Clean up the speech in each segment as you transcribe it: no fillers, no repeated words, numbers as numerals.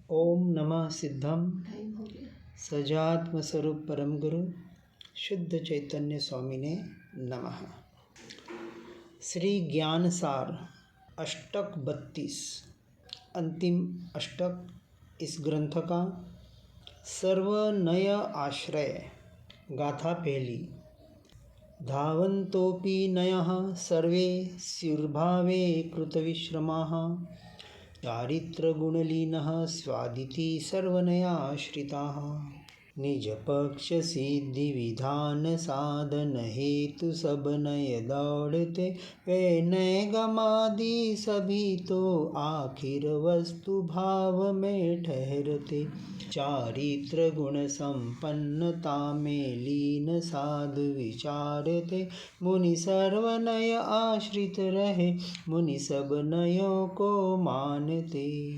ओम नमः सिद्धम सजात्म स्वरूप परम गुरु शुद्ध चैतन्य स्वामी ने नमः। श्री ज्ञान सार अष्टक 32 अंतिम अष्टक इस ग्रंथ का सर्वनय आश्रय। गाथा पहली। धावन्तोऽपि नयः सर्वे स्युर्भावे कृतविश्रमाः चारित्रगुणलीनः स्वादिति सर्वनयाश्रिताः निजपक्षसिद्धिविधान साधन हेतु सब नय दौड़ते वे नय गमादि सभी तो आखिर वस्तु भाव में ठहरते चारित्र गुण संपन्नता में लीन साधु विचारते मुनि सर्वनय आश्रित रहे मुनि सब नयों को मानते।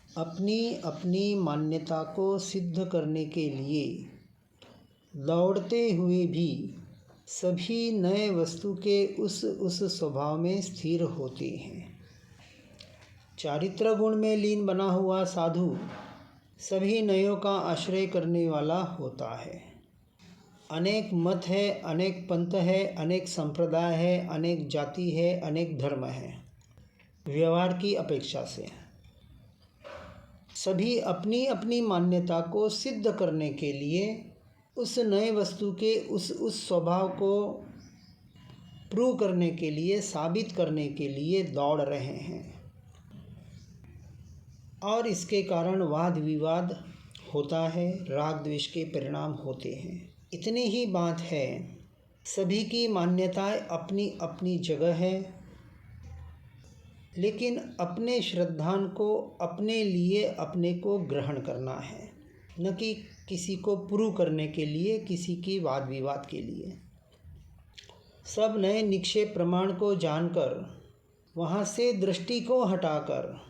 अपनी अपनी मान्यता को सिद्ध करने के लिए दौड़ते हुए भी सभी नए वस्तु के उस स्वभाव में स्थिर होते हैं। चारित्र गुण में लीन बना हुआ साधु सभी नयों का आश्रय करने वाला होता है। अनेक मत है, अनेक पंथ है, अनेक संप्रदाय है, अनेक जाति है, अनेक धर्म है। व्यवहार की अपेक्षा से सभी अपनी अपनी मान्यता को सिद्ध करने के लिए उस नए वस्तु के उस स्वभाव को प्रूव करने के लिए, साबित करने के लिए दौड़ रहे हैं और इसके कारण वाद विवाद होता है, राग द्वेष के परिणाम होते हैं। इतनी ही बात है, सभी की मान्यताएं अपनी अपनी जगह है, लेकिन अपने श्रद्धान को अपने लिए अपने को ग्रहण करना है, न कि किसी को प्रूव करने के लिए, किसी की वाद विवाद के लिए। सब नए निक्षेप प्रमाण को जानकर वहाँ से दृष्टि को हटाकर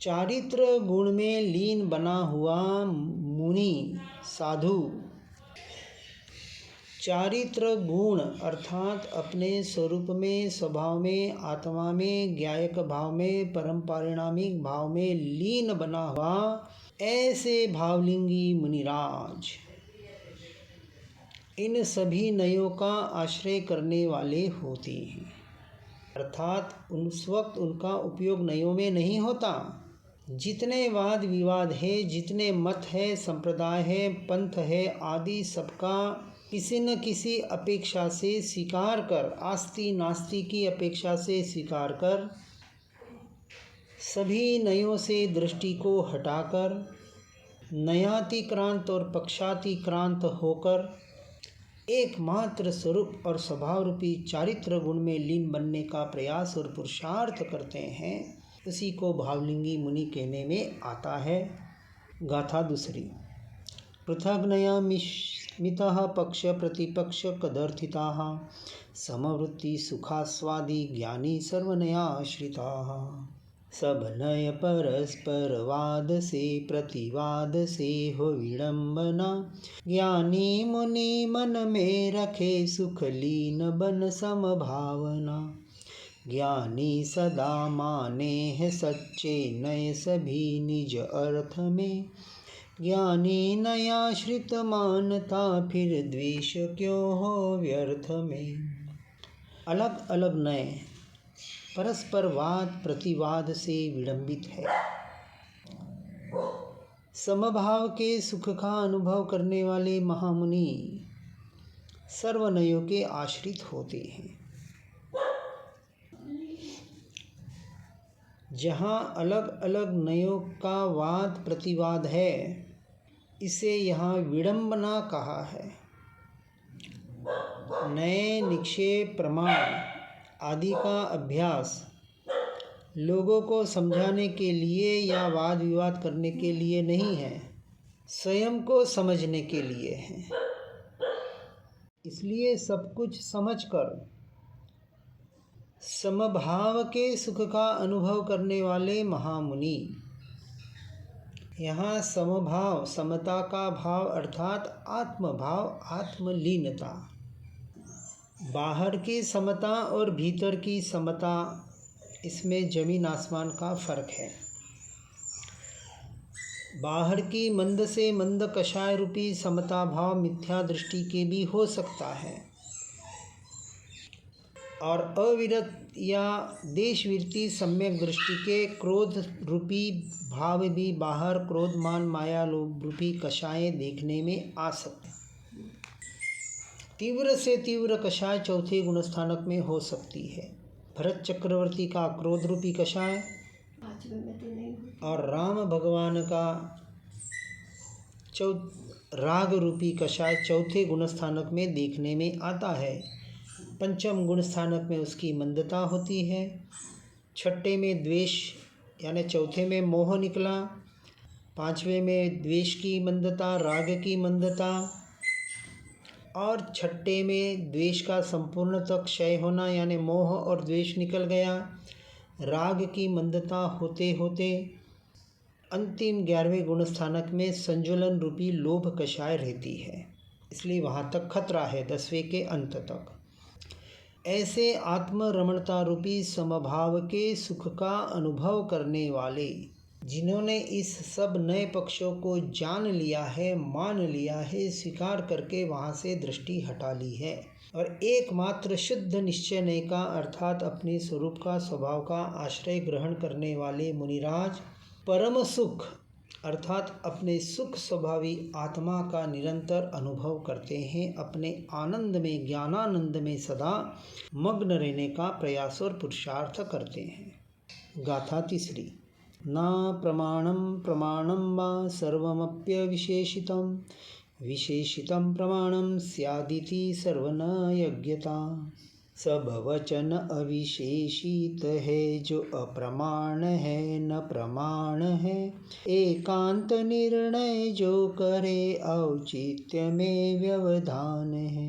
चारित्र गुण में लीन बना हुआ मुनि साधु चारित्र गुण अर्थात अपने स्वरूप में, स्वभाव में, आत्मा में, ज्ञायक भाव में, परम पारिणामिक भाव में लीन बना हुआ ऐसे भावलिंगी मुनिराज इन सभी नयों का आश्रय करने वाले होते हैं। अर्थात उस वक्त उनका उपयोग नयों में नहीं होता। जितने वाद विवाद है, जितने मत है, संप्रदाय है, पंथ है आदि सबका किसी न किसी अपेक्षा से स्वीकार कर, आस्ति नास्ति की अपेक्षा से स्वीकार कर, सभी नयों से दृष्टि को हटाकर नयातिक्रांत और पक्षातिक्रांत होकर एकमात्र स्वरूप और स्वभाव रूपी चारित्र गुण में लीन बनने का प्रयास और पुरुषार्थ करते हैं, उसी को भावलिंगी मुनि कहने में आता है। गाथा दूसरी। पृथग्नया मितः पक्ष प्रतिपक्ष कदर्थिताः समवृत्ति सुखास्वादी ज्ञानी सर्वनयाश्रिताः सब नय परस्पर वाद से प्रतिवाद से हो विडम्बना ज्ञानी मुनि मन में रखे सुख लीन बन समभावना ज्ञानी सदा माने है सच्चे नय सभी निज अर्थ में ज्ञानी नयाश्रित मानता फिर द्वेष क्यों हो व्यर्थ में। अलग अलग नय परस्पर वाद प्रतिवाद से विडंबित है। समभाव के सुख का अनुभव करने वाले महामुनि सर्वनयों के आश्रित होते हैं। जहाँ अलग अलग नयों का वाद प्रतिवाद है, इसे यहाँ विडंबना कहा है। नए निक्षेप प्रमाण आदि का अभ्यास लोगों को समझाने के लिए या वाद विवाद करने के लिए नहीं है, स्वयं को समझने के लिए है। इसलिए सब कुछ समझकर समभाव के सुख का अनुभव करने वाले महामुनि यहाँ समभाव, समता का भाव अर्थात आत्मभाव, आत्मलीनता। बाहर की समता और भीतर की समता, इसमें जमीन आसमान का फर्क है। बाहर की मंद से मंद कषाय रूपी समता भाव मिथ्या दृष्टि के भी हो सकता है, और अविरत या देशवृत्ति सम्यक दृष्टि के क्रोध रूपी भाव भी बाहर क्रोध मान माया लोभ रूपी कषाय देखने में आ सकते हैं। तीव्र से तीव्र कषाय चौथे गुणस्थानक में हो सकती है। भरत चक्रवर्ती का क्रोध रूपी कषाय और राम भगवान का राग रूपी कषाय चौथे गुणस्थानक में देखने में आता है। पंचम गुण स्थानक में उसकी मंदता होती है। छठे में द्वेष यानी चौथे में मोह निकला। पांचवें में द्वेष की मंदता, राग की मंदता, और छठे में द्वेष का संपूर्णतः क्षय होना यानी मोह और द्वेष निकल गया। राग की मंदता होते होते अंतिम 11वें गुण स्थानक में संजुलन रूपी लोभ कषाय रहती है, इसलिए वहाँ तक खतरा है 10वें के अंत तक। ऐसे आत्मरमणता रूपी समभाव के सुख का अनुभव करने वाले, जिन्होंने इस सब नए पक्षों को जान लिया है, मान लिया है, स्वीकार करके वहाँ से दृष्टि हटा ली है और एकमात्र शुद्ध निश्चय नय का अर्थात अपने स्वरूप का, स्वभाव का आश्रय ग्रहण करने वाले मुनिराज परम सुख अर्थात अपने सुख स्वभावी आत्मा का निरंतर अनुभव करते हैं। अपने आनंद में, ज्ञानानंद में सदा मग्न रहने का प्रयास और पुरुषार्थ करते हैं। गाथा तीसरी। न प्रमाणम प्रमाणम वा सर्वमप्य विशेषितम, विशेषितम प्रमाणम स्यादिति सर्वन यज्ञता। सब वचन अविशेषित है, जो अप्रमाण है न प्रमाण है। एकांत निर्णय जो करे, औचित्य में व्यवधान है।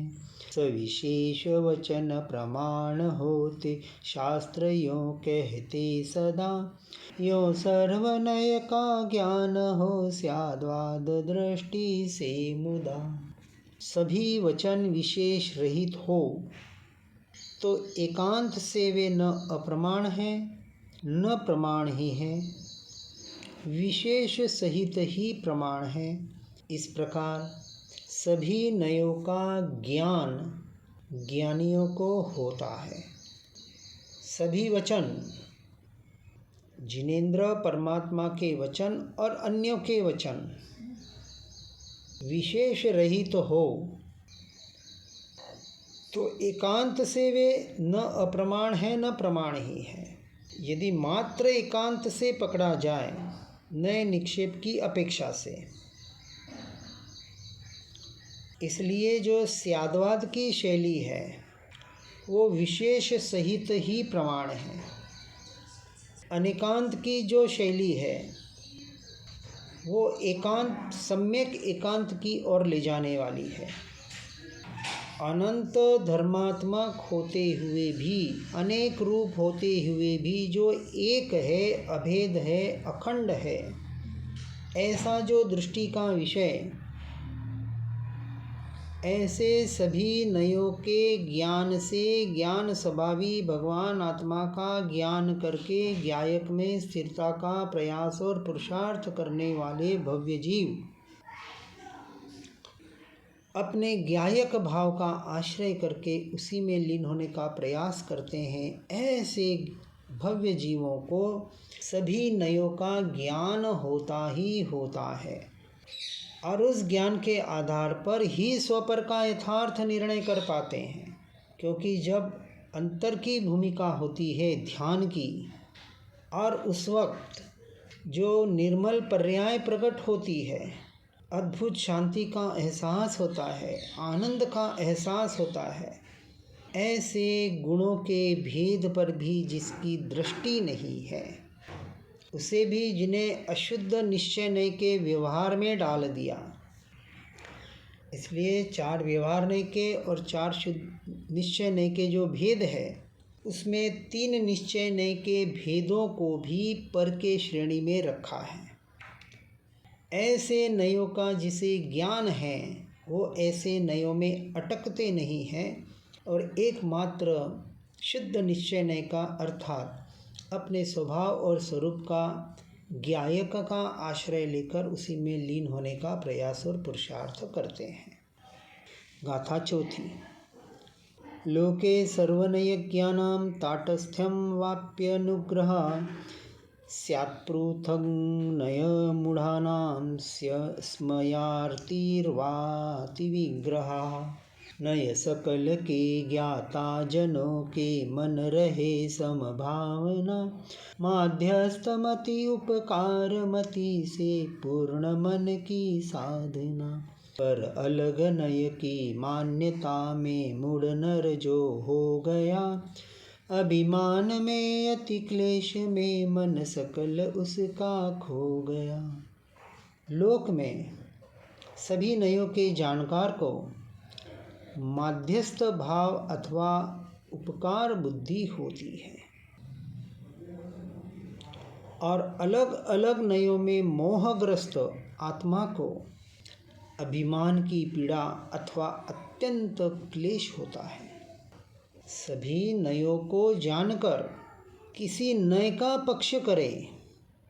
सविशेष वचन प्रमाण होते, शास्त्र यों कहते सदा। यों सर्वनय का ज्ञान हो, स्याद्वाद दृष्टि से मुदा। सभी वचन विशेष रहित हो तो एकांत से वे न अप्रमाण हैं न प्रमाण ही हैं, विशेष सहित ही प्रमाण है। इस प्रकार सभी नयों का ज्ञान ज्ञानियों को होता है। सभी वचन, जिनेंद्र परमात्मा के वचन और अन्यों के वचन विशेष रहित हो तो एकांत से वे न अप्रमाण है न प्रमाण ही है। यदि मात्र एकांत से पकड़ा जाए नए निक्षेप की अपेक्षा से, इसलिए जो स्याद्वाद की शैली है वो विशेष सहित ही प्रमाण है। अनेकांत की जो शैली है वो एकांत, सम्यक एकांत की ओर ले जाने वाली है। अनंत धर्मात्मक होते हुए भी, अनेक रूप होते हुए भी जो एक है, अभेद है, अखंड है, ऐसा जो दृष्टि का विषय, ऐसे सभी नयों के ज्ञान से ज्ञान स्वभावी भगवान आत्मा का ज्ञान करके ज्ञायक में स्थिरता का प्रयास और पुरुषार्थ करने वाले भव्य जीव अपने ज्ञायक भाव का आश्रय करके उसी में लीन होने का प्रयास करते हैं। ऐसे भव्य जीवों को सभी नयों का ज्ञान होता ही होता है और उस ज्ञान के आधार पर ही स्वपर का यथार्थ निर्णय कर पाते हैं। क्योंकि जब अंतर की भूमिका होती है ध्यान की, और उस वक्त जो निर्मल पर्याय प्रकट होती है, अद्भुत शांति का एहसास होता है, आनंद का एहसास होता है, ऐसे गुणों के भेद पर भी जिसकी दृष्टि नहीं है, उसे भी जिन्हें अशुद्ध निश्चय नय के व्यवहार में डाल दिया। इसलिए 4 व्यवहार नय के और 4 शुद्ध निश्चय नय के जो भेद है, उसमें 3 निश्चय नय के भेदों को भी पर के श्रेणी में रखा है। ऐसे नयों का जिसे ज्ञान है वो ऐसे नयों में अटकते नहीं हैं और एकमात्र शुद्ध निश्चय नय का अर्थात अपने स्वभाव और स्वरूप का ज्ञायक का आश्रय लेकर उसी में लीन होने का प्रयास और पुरुषार्थ करते हैं। गाथा चौथी। लोके सर्वनयज्ञानां ताटस्थ्यं वाप्यनुग्रह स्यात्पृथग् नयमूढानां स्मयार्तिर्वातिविग्रहः। नय सकल के ज्ञाता जनों के मन रहे समभावना। माध्यस्थमति उपकारमति से पूर्ण मन की साधना। पर अलग नय की मान्यता में मूढ़ नर जो हो गया। अभिमान में अति क्लेश में मन सकल उसका खो गया। लोक में सभी नयों के जानकार को माध्यस्थ भाव अथवा उपकार बुद्धि होती है और अलग अलग नयों में मोहग्रस्त आत्मा को अभिमान की पीड़ा अथवा अत्यंत क्लेश होता है। सभी नयों को जानकर किसी नय का पक्ष करे,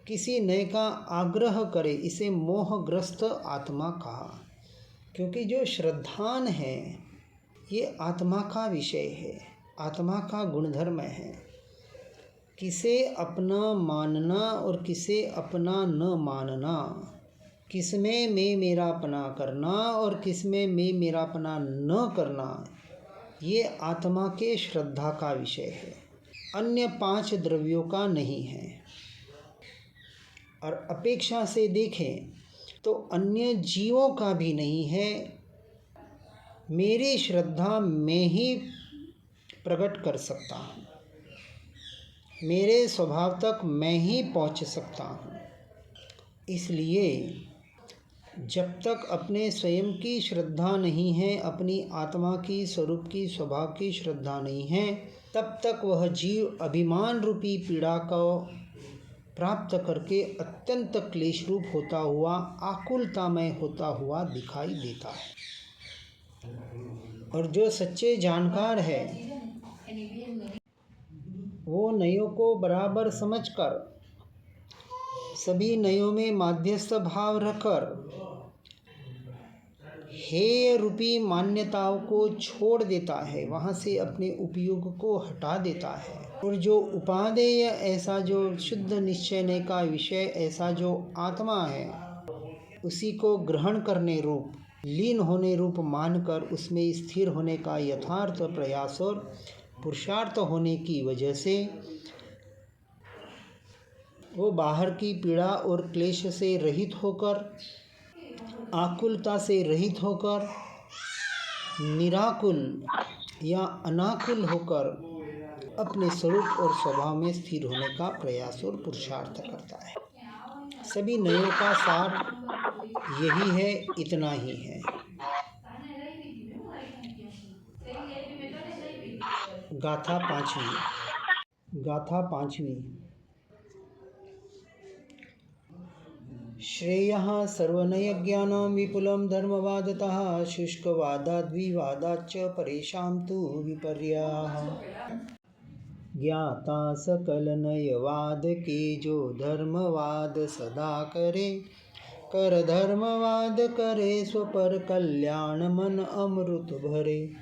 किसी नय का आग्रह करे, इसे मोहग्रस्त आत्मा कहा। क्योंकि जो श्रद्धान है ये आत्मा का विषय है, आत्मा का गुणधर्म है। किसे अपना मानना और किसे अपना न मानना, किसमें मैं मेरापना करना और किसमें मैं मेरापना न करना, ये आत्मा के श्रद्धा का विषय है, अन्य 5 द्रव्यों का नहीं है। और अपेक्षा से देखें तो अन्य जीवों का भी नहीं है। मेरी श्रद्धा मैं ही प्रकट कर सकता हूँ, मेरे स्वभाव तक मैं ही पहुँच सकता हूँ। इसलिए जब तक अपने स्वयं की श्रद्धा नहीं है, अपनी आत्मा की स्वरूप की स्वभाव की श्रद्धा नहीं है, तब तक वह जीव अभिमान रूपी पीड़ा को प्राप्त करके अत्यंत क्लेश रूप होता हुआ, आकुलतामय होता हुआ दिखाई देता है। और जो सच्चे जानकार है वो नयों को बराबर समझकर सभी नयों में माध्यस्थ भाव रखकर हेय रूपी मान्यताओं को छोड़ देता है, वहाँ से अपने उपयोग को हटा देता है। और जो उपादेय ऐसा जो शुद्ध निश्चय का विषय ऐसा जो आत्मा है, उसी को ग्रहण करने रूप लीन होने रूप मानकर उसमें स्थिर होने का यथार्थ प्रयास और पुरुषार्थ होने की वजह से वो बाहर की पीड़ा और क्लेश से रहित होकर, आकुलता से रहित होकर, निराकुल या अनाकुल होकर अपने स्वरूप और स्वभाव में स्थिर होने का प्रयास और पुरुषार्थ करता है। सभी नयों का सार यही है, इतना ही है। गाथा पांचवी। श्रेयः सर्वनयज्ञानां विपुलं धर्मवादतः शुष्कवादाद्विवादाच्च परेषां तु विपर्याः। ज्ञाता सकल नयवाद के जो धर्मवाद सदा करे, कर धर्मवाद करे स्वपर कल्याण मन अमृत भरे।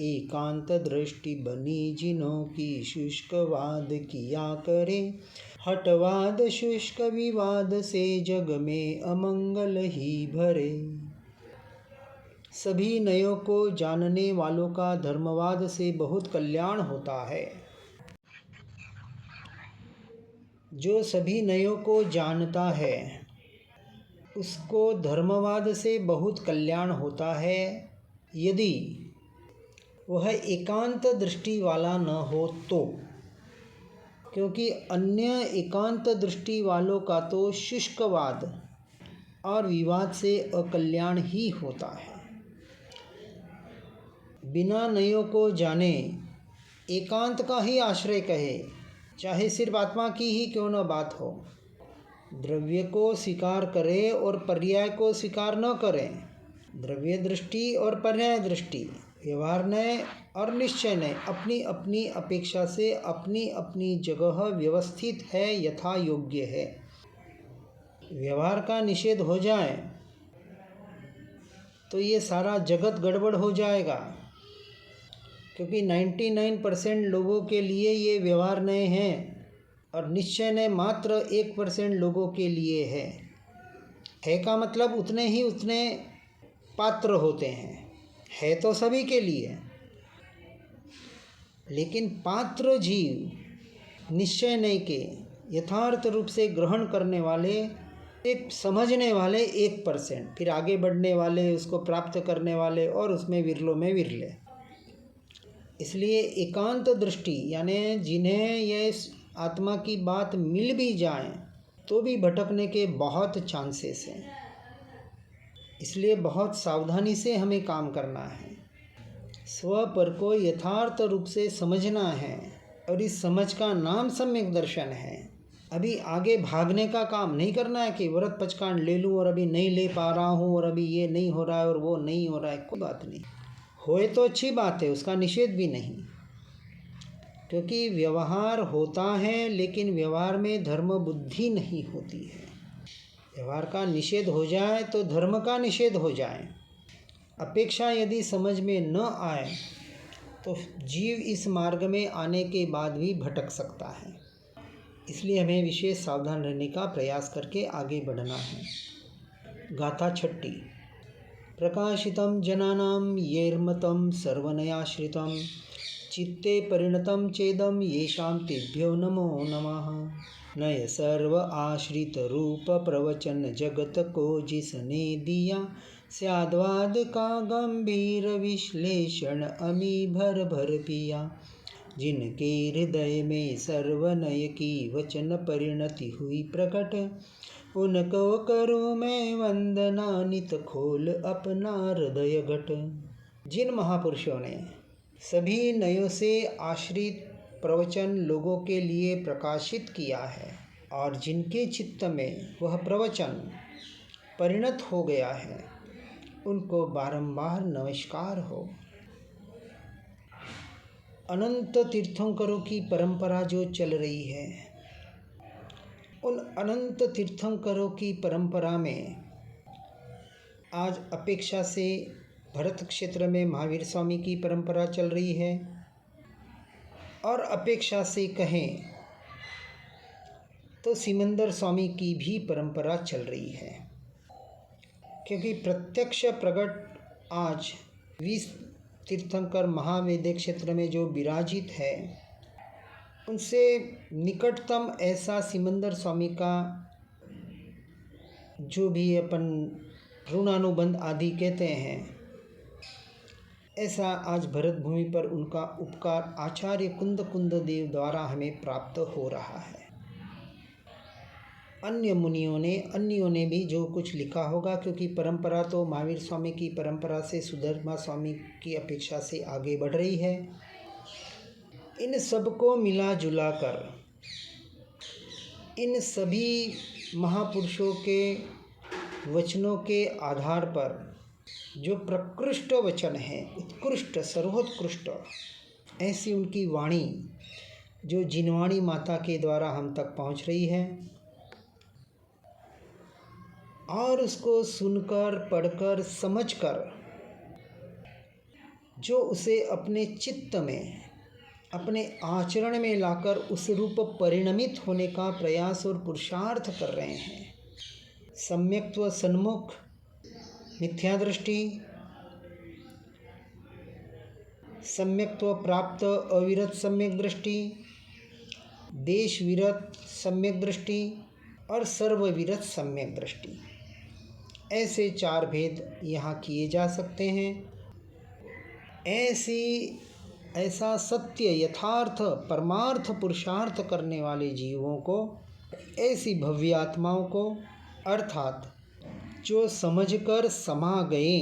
एकांत दृष्टि बनी जिनों की शुष्कवाद किया करे, हटवाद शुष्क विवाद से जग में अमंगल ही भरे। सभी नयों को जानने वालों का धर्मवाद से बहुत कल्याण होता है। जो सभी नयों को जानता है उसको धर्मवाद से बहुत कल्याण होता है, यदि वह एकांत दृष्टि वाला न हो तो। क्योंकि अन्य एकांत दृष्टि वालों का तो शुष्कवाद और विवाद से अकल्याण ही होता है। बिना नयों को जाने एकांत का ही आश्रय कहे, चाहे सिर्फ आत्मा की ही क्यों न बात हो, द्रव्य को स्वीकार करे और पर्याय को स्वीकार न करें। द्रव्य दृष्टि और पर्याय दृष्टि, व्यवहार नय और निश्चय नय अपनी अपनी अपेक्षा से अपनी अपनी जगह व्यवस्थित है, यथा योग्य है। व्यवहार का निषेध हो जाए तो ये सारा जगत गड़बड़ हो जाएगा, क्योंकि 99% लोगों के लिए ये व्यवहार नए हैं और निश्चय ने मात्र 1% लोगों के लिए है का मतलब उतने पात्र होते हैं, है तो सभी के लिए, लेकिन पात्र जीव निश्चय नहीं के यथार्थ रूप से ग्रहण करने वाले, एक समझने वाले 1%, फिर आगे बढ़ने वाले, उसको प्राप्त करने वाले और उसमें विरलों में विरले। इसलिए एकांत दृष्टि यानी जिन्हें ये आत्मा की बात मिल भी जाए तो भी भटकने के बहुत चांसेस हैं। इसलिए बहुत सावधानी से हमें काम करना है, स्व पर को यथार्थ रूप से समझना है और इस समझ का नाम सम्यक दर्शन है। अभी आगे भागने का काम नहीं करना है कि व्रत पचकांड ले लूँ और अभी नहीं ले पा रहा हूँ और अभी ये नहीं हो रहा है और वो नहीं हो रहा है, कोई बात नहीं, होए तो अच्छी बात है, उसका निषेध भी नहीं, क्योंकि व्यवहार होता है लेकिन व्यवहार में धर्म बुद्धि नहीं होती है। व्यवहार का निषेध हो जाए तो धर्म का निषेध हो जाए। अपेक्षा यदि समझ में न आए तो जीव इस मार्ग में आने के बाद भी भटक सकता है। इसलिए हमें विशेष सावधान रहने का प्रयास करके आगे बढ़ना है। गाथा 6 प्रकाशितं जनानां येर्मतं सर्वनयाश्रितं चित्ते परिणतं चेदं येषां तेभ्यो नमो नमः। नय सर्व आश्रित रूप प्रवचन जगत को जिसने दिया, स्याद्वाद का गंभीर विश्लेषण अमी भर भर पिया। जिनके हृदय में सर्वनय की वचन परिणति हुई प्रकट, उनको करूँ मैं वंदना नित खोल अपना हृदय घट। जिन महापुरुषों ने सभी नयों से आश्रित प्रवचन लोगों के लिए प्रकाशित किया है और जिनके चित्त में वह प्रवचन परिणत हो गया है, उनको बारंबार नमस्कार हो। अनंत तीर्थंकरों की परंपरा जो चल रही है, उन अनंत तीर्थंकरों की परंपरा में आज अपेक्षा से भरत क्षेत्र में महावीर स्वामी की परंपरा चल रही है और अपेक्षा से कहें तो सिमंदर स्वामी की भी परंपरा चल रही है, क्योंकि प्रत्यक्ष प्रकट आज 20 तीर्थंकर महावेद्य क्षेत्र में जो विराजित है, उनसे निकटतम ऐसा सिमंदर स्वामी का जो भी अपन ऋणानुबंध आदि कहते हैं, ऐसा आज भरत भूमि पर उनका उपकार आचार्य कुंद देव द्वारा हमें प्राप्त हो रहा है। अन्यों ने भी जो कुछ लिखा होगा, क्योंकि परंपरा तो महावीर स्वामी की परंपरा से सुधर्मा स्वामी की अपेक्षा से आगे बढ़ रही है। इन सबको मिला जुला कर इन सभी महापुरुषों के वचनों के आधार पर जो प्रकृष्ट वचन है, उत्कृष्ट सर्वोत्कृष्ट, ऐसी उनकी वाणी जो जिनवाणी माता के द्वारा हम तक पहुंच रही है, और उसको सुनकर पढ़कर समझकर जो उसे अपने चित्त में अपने आचरण में लाकर उस रूप परिणमित होने का प्रयास और पुरुषार्थ कर रहे हैं। सम्यक्त्व सन्मुख, मिथ्या दृष्टि, सम्यक्त्व प्राप्त अविरत सम्यक दृष्टि, देश विरत सम्यक दृष्टि और सर्वविरत सम्यक दृष्टि, ऐसे 4 भेद यहाँ किए जा सकते हैं। ऐसा सत्य यथार्थ परमार्थ पुरुषार्थ करने वाले जीवों को, ऐसी भव्य आत्माओं को, अर्थात जो समझकर समा गए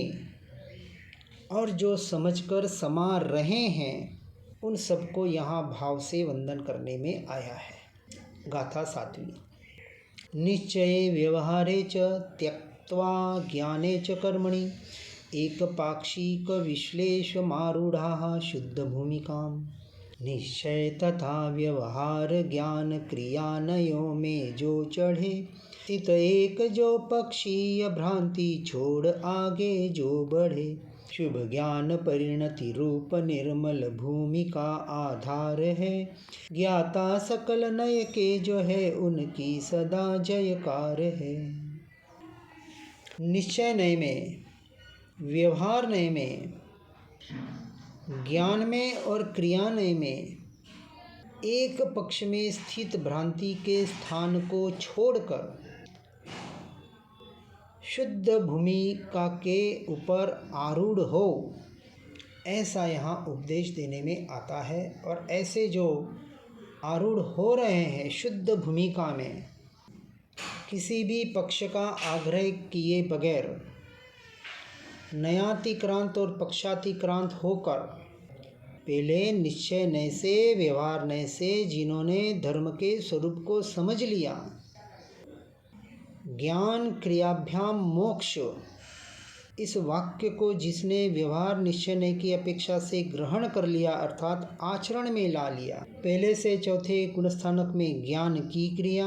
और जो समझकर समा रहे हैं, उन सबको यहाँ भाव से वंदन करने में आया है। गाथा 7 निश्चये व्यवहारे च त्यक्त्वा ज्ञाने च कर्मणि एकपाक्षिक विश्लेषमारूढ़ाः शुद्ध भूमिकां। निश्चय तथा व्यवहार ज्ञान क्रियानयों में जो चढ़े, स्थित एक जो पक्षी भ्रांति छोड़ आगे जो बढ़े, शुभ ज्ञान परिणति रूप निर्मल भूमि का आधार है, ज्ञाता सकल नय के जो है उनकी सदा जयकार है। निश्चय नय में, व्यवहार नय में, ज्ञान में और क्रिया नय में एक पक्ष में स्थित भ्रांति के स्थान को छोड़कर शुद्ध भूमिका के ऊपर आरूढ़ हो, ऐसा यहाँ उपदेश देने में आता है। और ऐसे जो आरूढ़ हो रहे हैं शुद्ध भूमिका में, किसी भी पक्ष का आग्रह किए बगैर नयातिक्रांत और पक्षातिक्रांत होकर पहले निश्चय नय से, व्यवहार नय से जिन्होंने धर्म के स्वरूप को समझ लिया, ज्ञान क्रियाभ्याम मोक्ष इस वाक्य को जिसने व्यवहार निश्चय नय की अपेक्षा से ग्रहण कर लिया अर्थात आचरण में ला लिया, पहले से चौथे गुणस्थानक में ज्ञान की क्रिया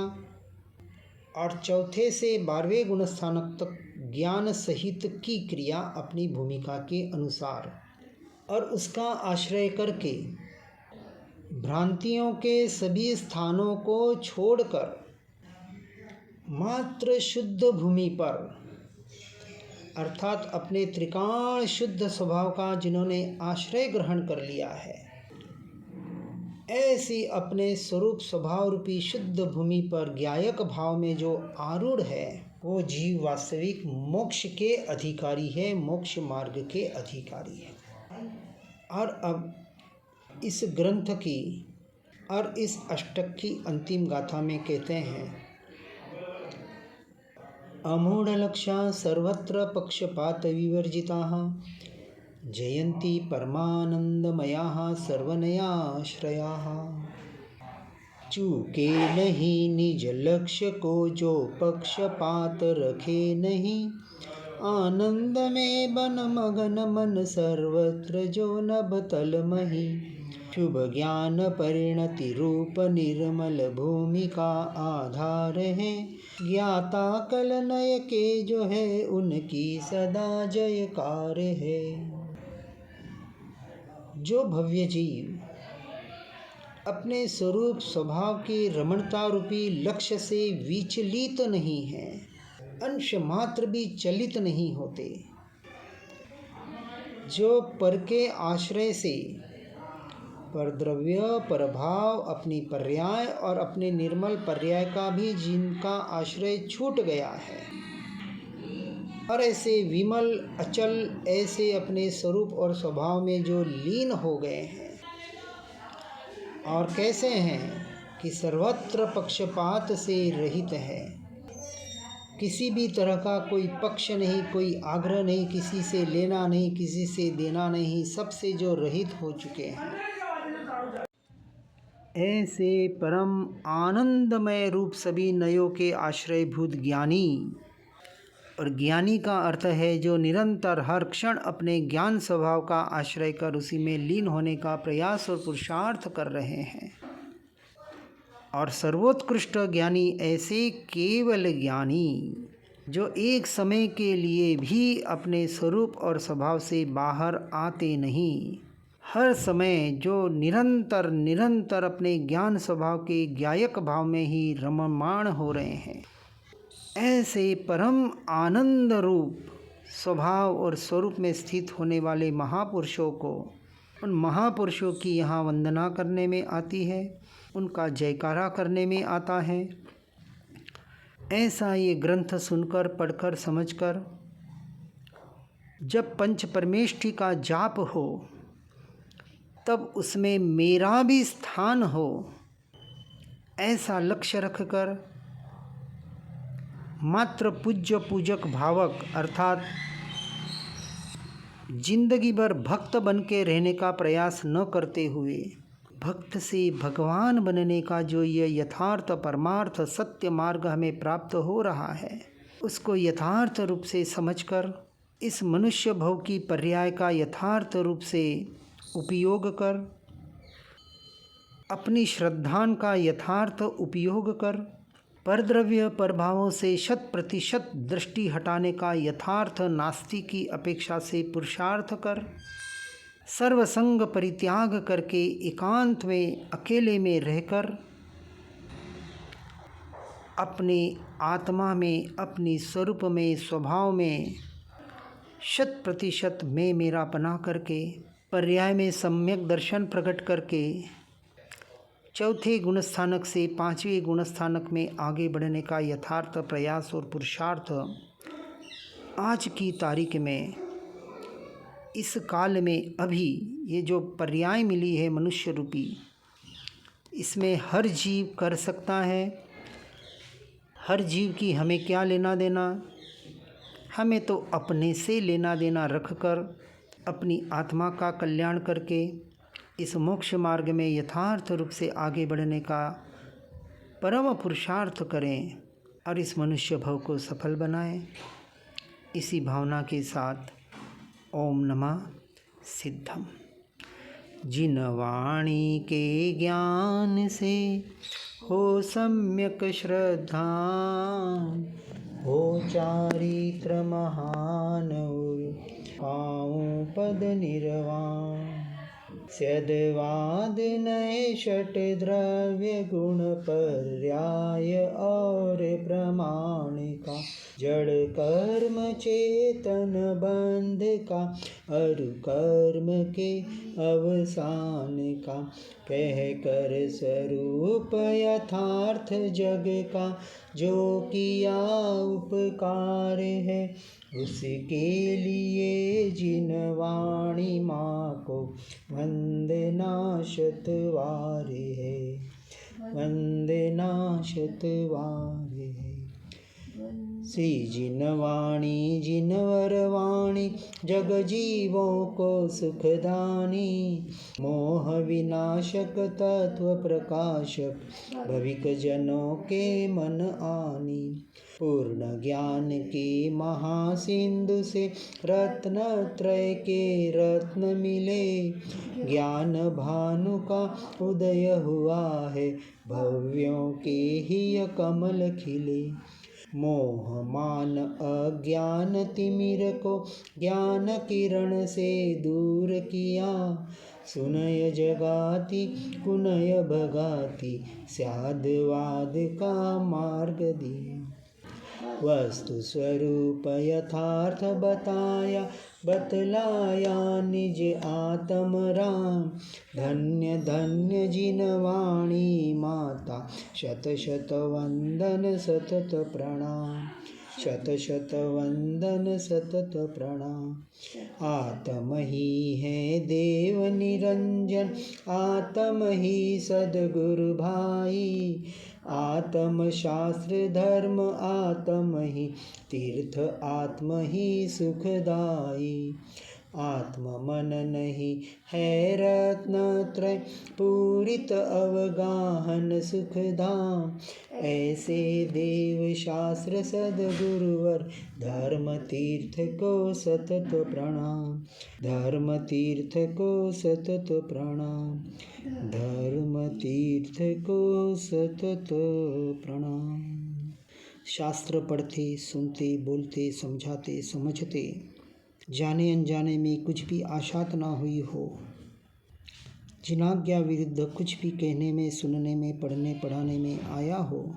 और चौथे से 12वें गुणस्थानक तक ज्ञान सहित की क्रिया अपनी भूमिका के अनुसार, और उसका आश्रय करके भ्रांतियों के सभी स्थानों को छोड़कर मात्र शुद्ध भूमि पर अर्थात अपने त्रिकाण शुद्ध स्वभाव का जिन्होंने आश्रय ग्रहण कर लिया है, ऐसी अपने स्वरूप स्वभाव रूपी शुद्ध भूमि पर ज्ञायक भाव में जो आरूढ़ है, वो जीव वास्तविक मोक्ष के अधिकारी है, मोक्ष मार्ग के अधिकारी है। और अब इस ग्रंथ की और इस अष्टक की अंतिम गाथा में कहते हैं, अमूढ़ लक्ष्या सर्वत्र पक्षपात विवर्जिताः जयन्ति परमानंदमयाः सर्वनयाश्रयाः। चूके नहीं निज लक्ष्य को जो पक्षपात रखे नहीं, आनंद में बन मगन मन सर्वत्र जो नभ तल मही। शुभ ज्ञान परिणति रूप निर्मल भूमि का आधार है, ज्ञाता कल नय के जो है उनकी सदा जयकार है। जो भव्य जीव अपने स्वरूप स्वभाव की रमणता रूपी लक्ष्य से विचलित नहीं है, अंश मात्र भी चलित नहीं होते, जो पर के आश्रय से परद्रव्य परभाव अपनी पर्याय और अपने निर्मल पर्याय का भी जिनका आश्रय छूट गया है, और ऐसे विमल अचल ऐसे अपने स्वरूप और स्वभाव में जो लीन हो गए हैं, और कैसे हैं कि सर्वत्र पक्षपात से रहित है, किसी भी तरह का कोई पक्ष नहीं, कोई आग्रह नहीं, किसी से लेना नहीं, किसी से देना नहीं, सबसे जो रहित हो चुके हैं, ऐसे परम आनंदमय रूप सभी नयों के आश्रयभूत ज्ञानी। और ज्ञानी का अर्थ है जो निरंतर हर क्षण अपने ज्ञान स्वभाव का आश्रय कर उसी में लीन होने का प्रयास और पुरुषार्थ कर रहे हैं। और सर्वोत्कृष्ट ज्ञानी ऐसे केवल ज्ञानी जो एक समय के लिए भी अपने स्वरूप और स्वभाव से बाहर आते नहीं, हर समय जो निरंतर निरंतर अपने ज्ञान स्वभाव के ज्ञायक भाव में ही रममाण हो रहे हैं, ऐसे परम आनंद रूप स्वभाव और स्वरूप में स्थित होने वाले महापुरुषों को, उन महापुरुषों की यहाँ वंदना करने में आती है, उनका जयकारा करने में आता है। ऐसा ये ग्रंथ सुनकर पढ़कर समझकर जब पंच परमेष्ठि का जाप हो तब उसमें मेरा भी स्थान हो, ऐसा लक्ष्य रखकर मात्र पूज्य पूजक भावक अर्थात जिंदगी भर भक्त बन के रहने का प्रयास न करते हुए भक्त से भगवान बनने का जो ये यथार्थ परमार्थ सत्य मार्ग हमें प्राप्त हो रहा है, उसको यथार्थ रूप से समझकर इस मनुष्य भव की पर्याय का यथार्थ रूप से उपयोग कर, अपनी श्रद्धान का यथार्थ उपयोग कर परद्रव्य परभावों से 100% दृष्टि हटाने का यथार्थ नास्ति की अपेक्षा से पुरुषार्थ कर। सर्वसंग परित्याग करके एकांत में अकेले में रहकर अपने आत्मा में, अपनी स्वरूप में, स्वभाव में 100% मैं मेरा बना करके पर्याय में सम्यक दर्शन प्रकट करके चौथे गुणस्थानक से 5वें गुणस्थानक में आगे बढ़ने का यथार्थ प्रयास और पुरुषार्थ आज की तारीख में, इस काल में, अभी ये जो पर्याय मिली है मनुष्य रूपी, इसमें हर जीव कर सकता है। हर जीव की हमें क्या लेना देना, हमें तो अपने से लेना देना रख कर अपनी आत्मा का कल्याण करके इस मोक्ष मार्ग में यथार्थ रूप से आगे बढ़ने का परम पुरुषार्थ करें और इस मनुष्य भव को सफल बनाएं। इसी भावना के साथ ओम नमः सिद्धम। जिन वाणी के ज्ञान से हो सम्यक श्रद्धा, हो चारित्र महान पाऊँ पद निर्वाण। स्यदवाद नए षट द्रव्य गुण पर्याय और प्रमाणिका, जड़ कर्म चेतन बंध का अरु कर्म के अवसान का, कह कर स्वरूप यथार्थ जग का, जो किया उपकार है उसके लिए जिन वाणी माँ को वंदना शतवार है, वंदना शतवार है। श्री जिन वाणी जिनवर वाणी, जग जीवों को सुखदानी, मोह विनाशक तत्व प्रकाशक, भविक जनों के मन आनी। पूर्ण ज्ञान के महासिंधु से रत्न त्रय के रत्न मिले, ज्ञान भानु का उदय हुआ है, भव्यों के ही कमल खिले। मोह मान अज्ञान तिमिर को ज्ञान किरण से दूर किया, सुनय जगाती कुनय भगाती, स्यादवाद का मार्ग दिया। वस्तु स्वरूप यथार्थ बताया, बतलाया निज आत्म राम। धन्य धन्य जिन वाणी माता, शत शत वंदन सतत प्रणाम, शत शत वंदन सतत प्रणाम। आत्म ही है देव निरंजन, आत्म ही सद्गुरु भाई, आत्म शास्त्र धर्म आत्म ही तीर्थ, आत्म ही सुखदाई। आत्म मन नहीं है रत्न त्रय, पूरित अवगाहन सुखधाम। ऐसे देव शास्त्र सद्गुरुवर, धर्म तीर्थ को सतत प्रणाम, धर्म तीर्थ को सतत प्रणाम, धर्म तीर्थ को सतत प्रणाम। शास्त्र पढ़ते, सुनते, बोलते, समझाते, समझते, जाने अनजाने में कुछ भी आशात ना हुई हो, जिनाज्ञा विरुद्ध कुछ भी कहने में, सुनने में, पढ़ने पढ़ाने में आया हो,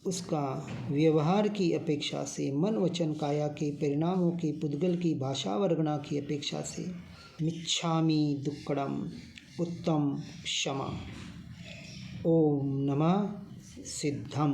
उसका व्यवहार की अपेक्षा से, मन वचन काया के परिणामों की, पुद्गल की भाषा वर्गणा की अपेक्षा से मिच्छामि दुक्कडम उत्तम क्षमा। ओम नमः सिद्धम।